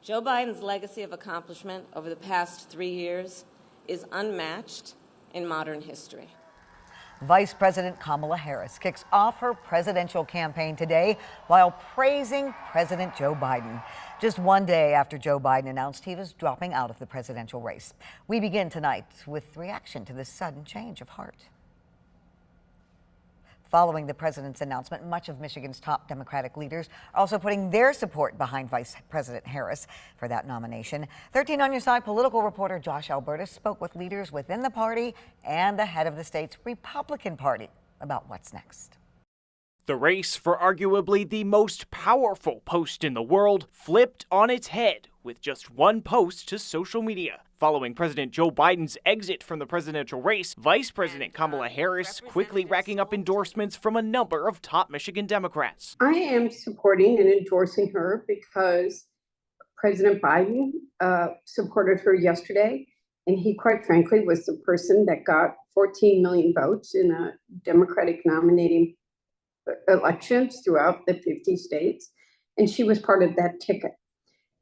Joe Biden's legacy of accomplishment over the past 3 years is unmatched in modern history. Vice President Kamala Harris kicks off her presidential campaign today while praising President Joe Biden. Just one day after Joe Biden announced he was dropping out of the presidential race. We begin tonight with reaction to this sudden change of heart. Following the president's announcement, much of Michigan's top Democratic leaders are also putting their support behind Vice President Harris for that nomination. 13 on Your Side political reporter Josh Albertus spoke with leaders within the party and the head of the state's Republican Party about what's next. The race for arguably the most powerful post in the world flipped on its head with just one post to social media. Following President Joe Biden's exit from the presidential race, Vice President Kamala Harris quickly racking up endorsements from a number of top Michigan Democrats. I am supporting and endorsing her because President Biden supported her yesterday, and he, quite frankly, was the person that got 14 million votes in a Democratic nominating elections throughout the 50 states, and she was part of that ticket.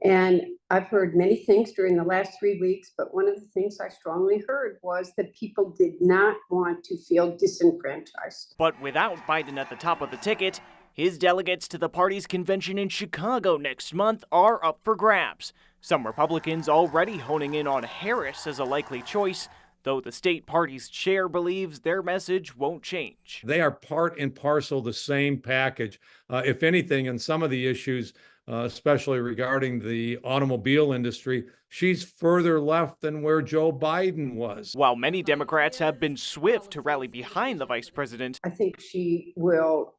And I've heard many things during the last 3 weeks, but one of the things I strongly heard was that people did not want to feel disenfranchised. But without Biden at the top of the ticket, his delegates to the party's convention in Chicago next month are up for grabs. Some Republicans already honing in on Harris as a likely choice, though the state party's chair believes their message won't change. They are part and parcel the same package. If anything, in some of the issues, especially regarding the automobile industry, she's further left than where Joe Biden was. While many Democrats have been swift to rally behind the vice president, I think she will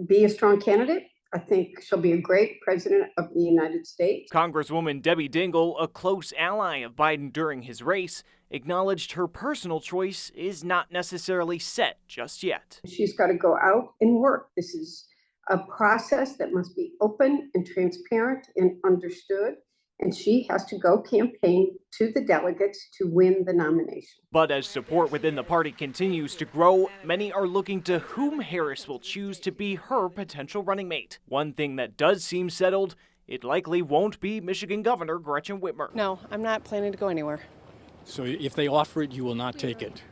be a strong candidate. I think she'll be a great president of the United States. Congresswoman Debbie Dingell, a close ally of Biden during his race, acknowledged her personal choice is not necessarily set just yet. She's got to go out and work. This is a process that must be open and transparent and understood, and she has to go campaign to the delegates to win the nomination. But as support within the party continues to grow, many are looking to whom Harris will choose to be her potential running mate. One thing that does seem settled, it likely won't be Michigan Governor Gretchen Whitmer. No, I'm not planning to go anywhere. So if they offer it, you will not take it?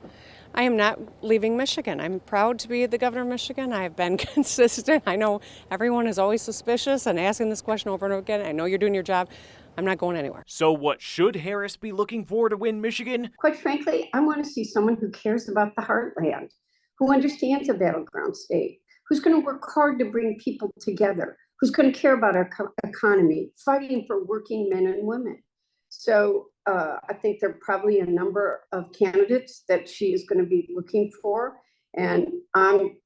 I am not leaving Michigan. I'm proud to be the governor of Michigan. I've been consistent. I know everyone is always suspicious and asking this question over and over again. I know you're doing your job. I'm not going anywhere. So what should Harris be looking for to win Michigan? Quite frankly, I want to see someone who cares about the heartland, who understands a battleground state, who's going to work hard to bring people together, who's going to care about our economy, fighting for working men and women. So I think there are probably a number of candidates that she is going to be looking for, and I'm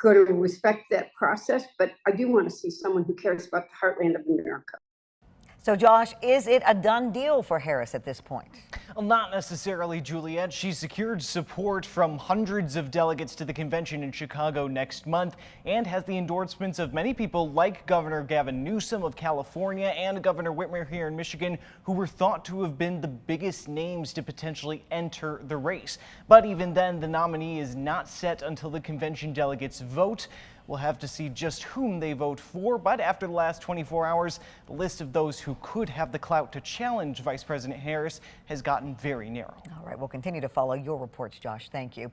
going to respect that process, but I do want to see someone who cares about the heartland of America. So, Josh, is it a done deal for Harris at this point? Well, not necessarily, Juliet. She secured support from hundreds of delegates to the convention in Chicago next month and has the endorsements of many people like Governor Gavin Newsom of California and Governor Whitmer here in Michigan, who were thought to have been the biggest names to potentially enter the race. But even then, the nominee is not set until the convention delegates vote. We'll have to see just whom they vote for, but after the last 24 hours, the list of those who could have the clout to challenge Vice President Harris has gotten very narrow. All right, we'll continue to follow your reports, Josh. Thank you.